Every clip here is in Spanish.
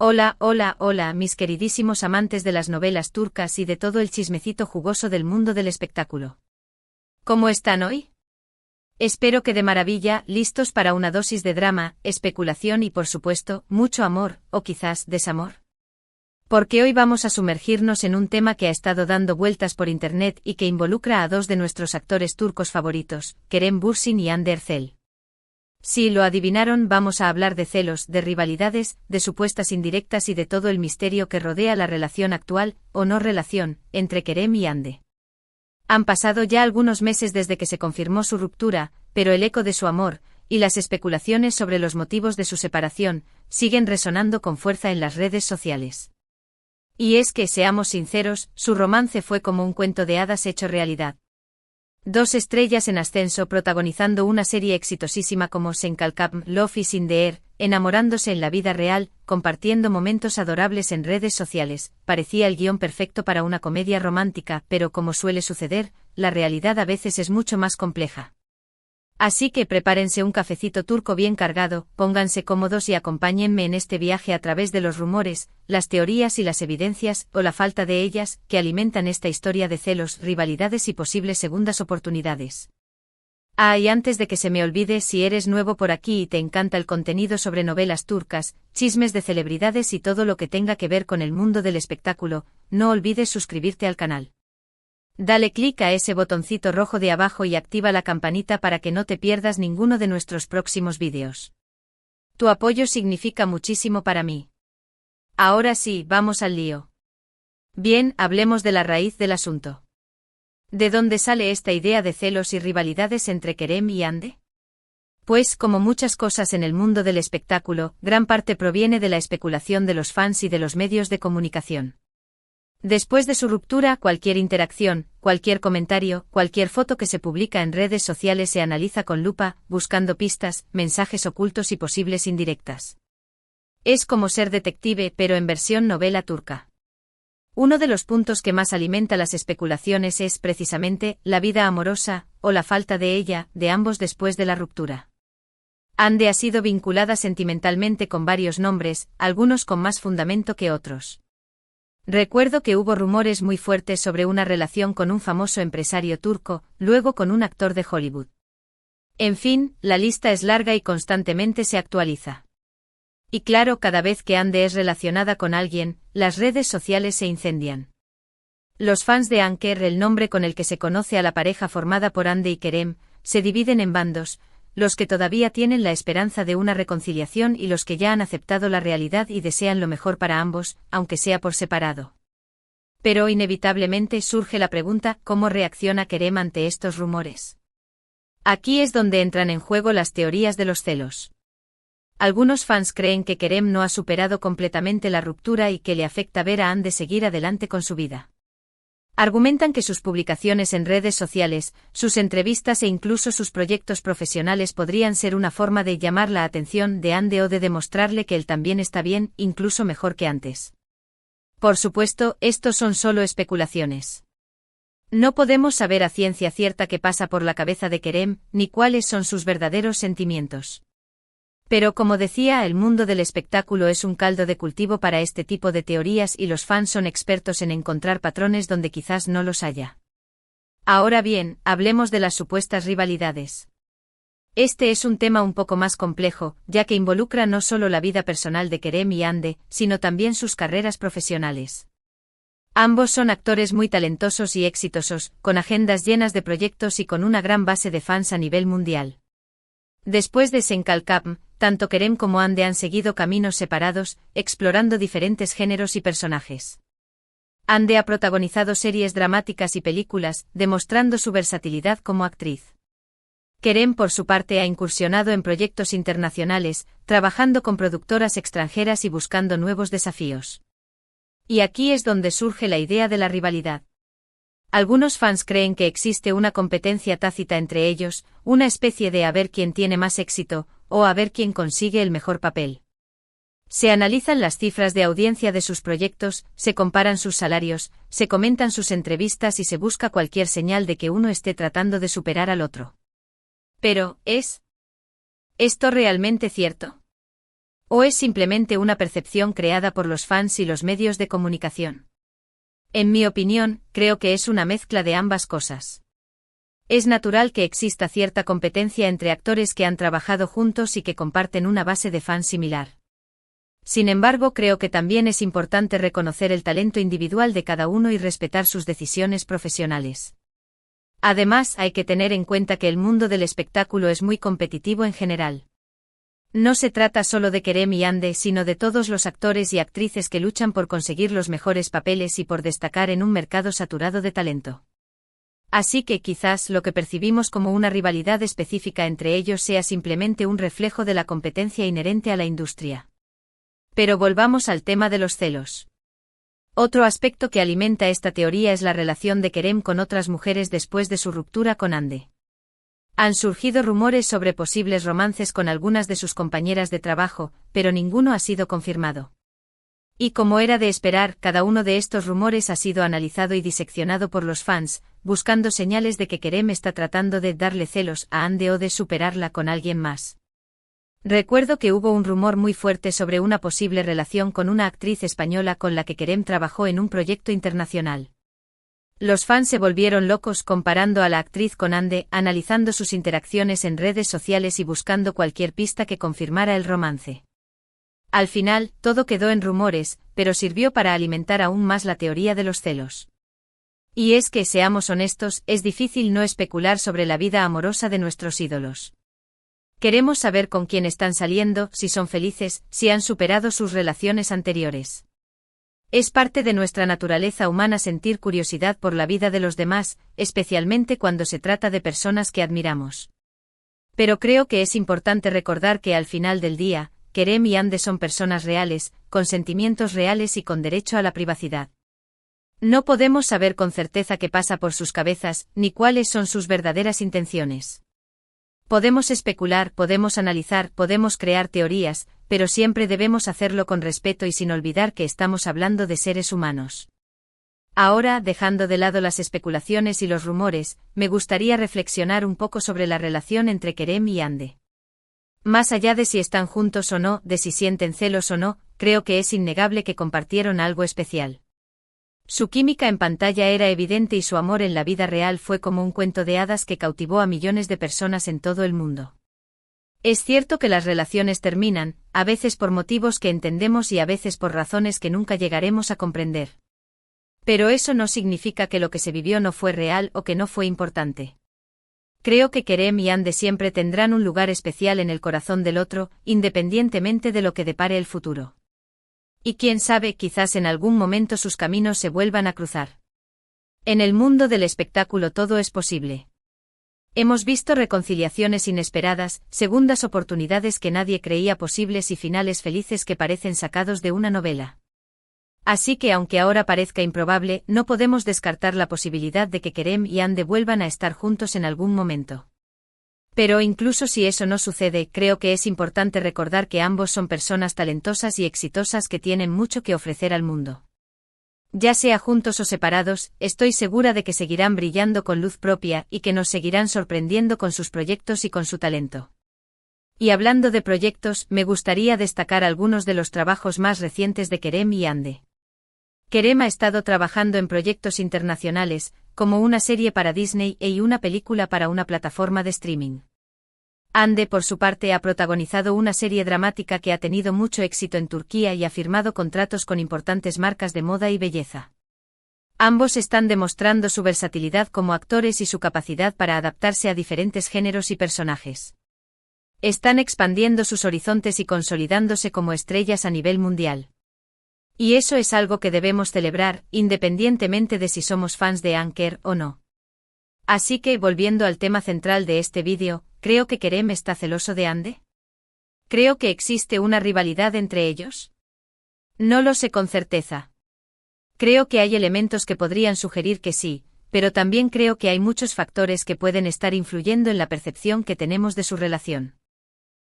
Hola, hola, hola, mis queridísimos amantes de las novelas turcas y de todo el chismecito jugoso del mundo del espectáculo. ¿Cómo están hoy? Espero que de maravilla, listos para una dosis de drama, especulación y por supuesto, mucho amor, o quizás desamor. Porque hoy vamos a sumergirnos en un tema que ha estado dando vueltas por internet y que involucra a dos de nuestros actores turcos favoritos, Kerem Bürsin y Hande Erçel. Si lo adivinaron, vamos a hablar de celos, de rivalidades, de supuestas indirectas y de todo el misterio que rodea la relación actual, o no relación, entre Kerem y Hande. Han pasado ya algunos meses desde que se confirmó su ruptura, pero el eco de su amor, y las especulaciones sobre los motivos de su separación, siguen resonando con fuerza en las redes sociales. Y es que, seamos sinceros, su romance fue como un cuento de hadas hecho realidad. Dos estrellas en ascenso protagonizando una serie exitosísima como Sen Kalkam, Love is in the Air, enamorándose en la vida real, compartiendo momentos adorables en redes sociales, parecía el guión perfecto para una comedia romántica, pero como suele suceder, la realidad a veces es mucho más compleja. Así que prepárense un cafecito turco bien cargado, pónganse cómodos y acompáñenme en este viaje a través de los rumores, las teorías y las evidencias, o la falta de ellas, que alimentan esta historia de celos, rivalidades y posibles segundas oportunidades. Y antes de que se me olvide, si eres nuevo por aquí y te encanta el contenido sobre novelas turcas, chismes de celebridades y todo lo que tenga que ver con el mundo del espectáculo, no olvides suscribirte al canal. Dale clic a ese botoncito rojo de abajo y activa la campanita para que no te pierdas ninguno de nuestros próximos vídeos. Tu apoyo significa muchísimo para mí. Ahora sí, vamos al lío. Bien, hablemos de la raíz del asunto. ¿De dónde sale esta idea de celos y rivalidades entre Kerem y Hande? Pues, como muchas cosas en el mundo del espectáculo, gran parte proviene de la especulación de los fans y de los medios de comunicación. Después de su ruptura, cualquier interacción, cualquier comentario, cualquier foto que se publica en redes sociales se analiza con lupa, buscando pistas, mensajes ocultos y posibles indirectas. Es como ser detective, pero en versión novela turca. Uno de los puntos que más alimenta las especulaciones es, precisamente, la vida amorosa, o la falta de ella, de ambos después de la ruptura. Hande ha sido vinculada sentimentalmente con varios nombres, algunos con más fundamento que otros. Recuerdo que hubo rumores muy fuertes sobre una relación con un famoso empresario turco, luego con un actor de Hollywood. En fin, la lista es larga y constantemente se actualiza. Y claro, cada vez que Hande es relacionada con alguien, las redes sociales se incendian. Los fans de Anker, el nombre con el que se conoce a la pareja formada por Hande y Kerem, se dividen en bandos, los que todavía tienen la esperanza de una reconciliación y los que ya han aceptado la realidad y desean lo mejor para ambos, aunque sea por separado. Pero inevitablemente surge la pregunta, ¿cómo reacciona Kerem ante estos rumores? Aquí es donde entran en juego las teorías de los celos. Algunos fans creen que Kerem no ha superado completamente la ruptura y que le afecta ver a Hande seguir adelante con su vida. Argumentan que sus publicaciones en redes sociales, sus entrevistas e incluso sus proyectos profesionales podrían ser una forma de llamar la atención de Hande o de demostrarle que él también está bien, incluso mejor que antes. Por supuesto, estos son solo especulaciones. No podemos saber a ciencia cierta qué pasa por la cabeza de Kerem, ni cuáles son sus verdaderos sentimientos. Pero como decía, el mundo del espectáculo es un caldo de cultivo para este tipo de teorías y los fans son expertos en encontrar patrones donde quizás no los haya. Ahora bien, hablemos de las supuestas rivalidades. Este es un tema un poco más complejo, ya que involucra no solo la vida personal de Kerem y Hande, sino también sus carreras profesionales. Ambos son actores muy talentosos y exitosos, con agendas llenas de proyectos y con una gran base de fans a nivel mundial. Después de Sen Kalkam, tanto Kerem como Hande han seguido caminos separados, explorando diferentes géneros y personajes. Hande ha protagonizado series dramáticas y películas, demostrando su versatilidad como actriz. Kerem, por su parte, ha incursionado en proyectos internacionales, trabajando con productoras extranjeras y buscando nuevos desafíos. Y aquí es donde surge la idea de la rivalidad. Algunos fans creen que existe una competencia tácita entre ellos, una especie de a ver quién tiene más éxito, o a ver quién consigue el mejor papel. Se analizan las cifras de audiencia de sus proyectos, se comparan sus salarios, se comentan sus entrevistas y se busca cualquier señal de que uno esté tratando de superar al otro. Pero, ¿es esto realmente cierto? ¿O es simplemente una percepción creada por los fans y los medios de comunicación? En mi opinión, creo que es una mezcla de ambas cosas. Es natural que exista cierta competencia entre actores que han trabajado juntos y que comparten una base de fans similar. Sin embargo, creo que también es importante reconocer el talento individual de cada uno y respetar sus decisiones profesionales. Además, hay que tener en cuenta que el mundo del espectáculo es muy competitivo en general. No se trata solo de Kerem y Hande, sino de todos los actores y actrices que luchan por conseguir los mejores papeles y por destacar en un mercado saturado de talento. Así que quizás lo que percibimos como una rivalidad específica entre ellos sea simplemente un reflejo de la competencia inherente a la industria. Pero volvamos al tema de los celos. Otro aspecto que alimenta esta teoría es la relación de Kerem con otras mujeres después de su ruptura con Hande. Han surgido rumores sobre posibles romances con algunas de sus compañeras de trabajo, pero ninguno ha sido confirmado. Y como era de esperar, cada uno de estos rumores ha sido analizado y diseccionado por los fans, buscando señales de que Kerem está tratando de darle celos a Hande o de superarla con alguien más. Recuerdo que hubo un rumor muy fuerte sobre una posible relación con una actriz española con la que Kerem trabajó en un proyecto internacional. Los fans se volvieron locos comparando a la actriz con Hande, analizando sus interacciones en redes sociales y buscando cualquier pista que confirmara el romance. Al final, todo quedó en rumores, pero sirvió para alimentar aún más la teoría de los celos. Y es que, seamos honestos, es difícil no especular sobre la vida amorosa de nuestros ídolos. Queremos saber con quién están saliendo, si son felices, si han superado sus relaciones anteriores. Es parte de nuestra naturaleza humana sentir curiosidad por la vida de los demás, especialmente cuando se trata de personas que admiramos. Pero creo que es importante recordar que al final del día, Kerem y Hande son personas reales, con sentimientos reales y con derecho a la privacidad. No podemos saber con certeza qué pasa por sus cabezas, ni cuáles son sus verdaderas intenciones. Podemos especular, podemos analizar, podemos crear teorías, pero siempre debemos hacerlo con respeto y sin olvidar que estamos hablando de seres humanos. Ahora, dejando de lado las especulaciones y los rumores, me gustaría reflexionar un poco sobre la relación entre Kerem y Hande. Más allá de si están juntos o no, de si sienten celos o no, creo que es innegable que compartieron algo especial. Su química en pantalla era evidente y su amor en la vida real fue como un cuento de hadas que cautivó a millones de personas en todo el mundo. Es cierto que las relaciones terminan, a veces por motivos que entendemos y a veces por razones que nunca llegaremos a comprender. Pero eso no significa que lo que se vivió no fue real o que no fue importante. Creo que Kerem y Hande siempre tendrán un lugar especial en el corazón del otro, independientemente de lo que depare el futuro. Y quién sabe, quizás en algún momento sus caminos se vuelvan a cruzar. En el mundo del espectáculo todo es posible. Hemos visto reconciliaciones inesperadas, segundas oportunidades que nadie creía posibles y finales felices que parecen sacados de una novela. Así que aunque ahora parezca improbable, no podemos descartar la posibilidad de que Kerem y Hande vuelvan a estar juntos en algún momento. Pero incluso si eso no sucede, creo que es importante recordar que ambos son personas talentosas y exitosas que tienen mucho que ofrecer al mundo. Ya sea juntos o separados, estoy segura de que seguirán brillando con luz propia y que nos seguirán sorprendiendo con sus proyectos y con su talento. Y hablando de proyectos, me gustaría destacar algunos de los trabajos más recientes de Kerem y Hande. Kerem ha estado trabajando en proyectos internacionales, como una serie para Disney y una película para una plataforma de streaming. Hande, por su parte, ha protagonizado una serie dramática que ha tenido mucho éxito en Turquía y ha firmado contratos con importantes marcas de moda y belleza. Ambos están demostrando su versatilidad como actores y su capacidad para adaptarse a diferentes géneros y personajes. Están expandiendo sus horizontes y consolidándose como estrellas a nivel mundial. Y eso es algo que debemos celebrar, independientemente de si somos fans de Anker o no. Así que, volviendo al tema central de este vídeo, ¿creo que Kerem está celoso de Hande? ¿Creo que existe una rivalidad entre ellos? No lo sé con certeza. Creo que hay elementos que podrían sugerir que sí, pero también creo que hay muchos factores que pueden estar influyendo en la percepción que tenemos de su relación.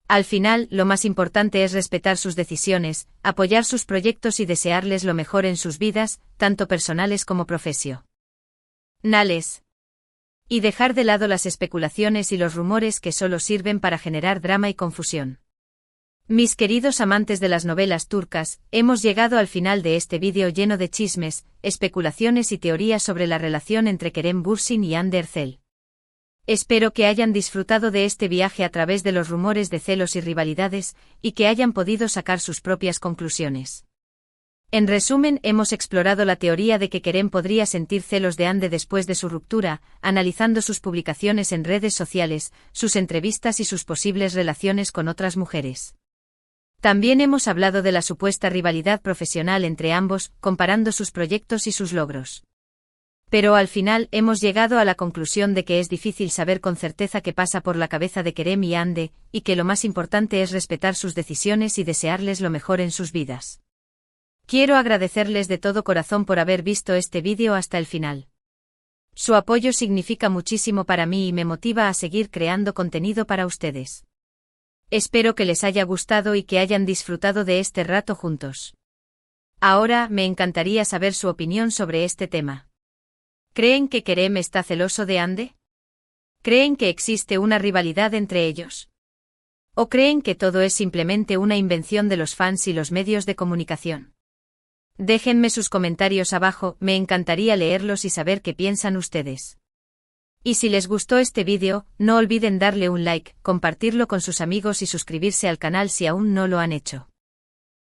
Al final, lo más importante es respetar sus decisiones, apoyar sus proyectos y desearles lo mejor en sus vidas, tanto personales como profesionales. Y dejar de lado las especulaciones y los rumores que solo sirven para generar drama y confusión. Mis queridos amantes de las novelas turcas, hemos llegado al final de este vídeo lleno de chismes, especulaciones y teorías sobre la relación entre Kerem Bürsin y Hande Erçel. Espero que hayan disfrutado de este viaje a través de los rumores de celos y rivalidades, y que hayan podido sacar sus propias conclusiones. En resumen, hemos explorado la teoría de que Kerem podría sentir celos de Hande después de su ruptura, analizando sus publicaciones en redes sociales, sus entrevistas y sus posibles relaciones con otras mujeres. También hemos hablado de la supuesta rivalidad profesional entre ambos, comparando sus proyectos y sus logros. Pero al final hemos llegado a la conclusión de que es difícil saber con certeza qué pasa por la cabeza de Kerem y Hande, y que lo más importante es respetar sus decisiones y desearles lo mejor en sus vidas. Quiero agradecerles de todo corazón por haber visto este vídeo hasta el final. Su apoyo significa muchísimo para mí y me motiva a seguir creando contenido para ustedes. Espero que les haya gustado y que hayan disfrutado de este rato juntos. Ahora, me encantaría saber su opinión sobre este tema. ¿Creen que Kerem está celoso de Hande? ¿Creen que existe una rivalidad entre ellos? ¿O creen que todo es simplemente una invención de los fans y los medios de comunicación? Déjenme sus comentarios abajo, me encantaría leerlos y saber qué piensan ustedes. Y si les gustó este vídeo, no olviden darle un like, compartirlo con sus amigos y suscribirse al canal si aún no lo han hecho.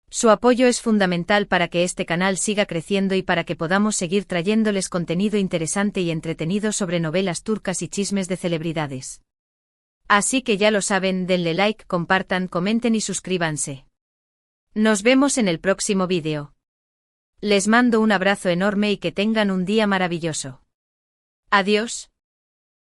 Su apoyo es fundamental para que este canal siga creciendo y para que podamos seguir trayéndoles contenido interesante y entretenido sobre novelas turcas y chismes de celebridades. Así que ya lo saben, denle like, compartan, comenten y suscríbanse. Nos vemos en el próximo vídeo. Les mando un abrazo enorme y que tengan un día maravilloso. Adiós.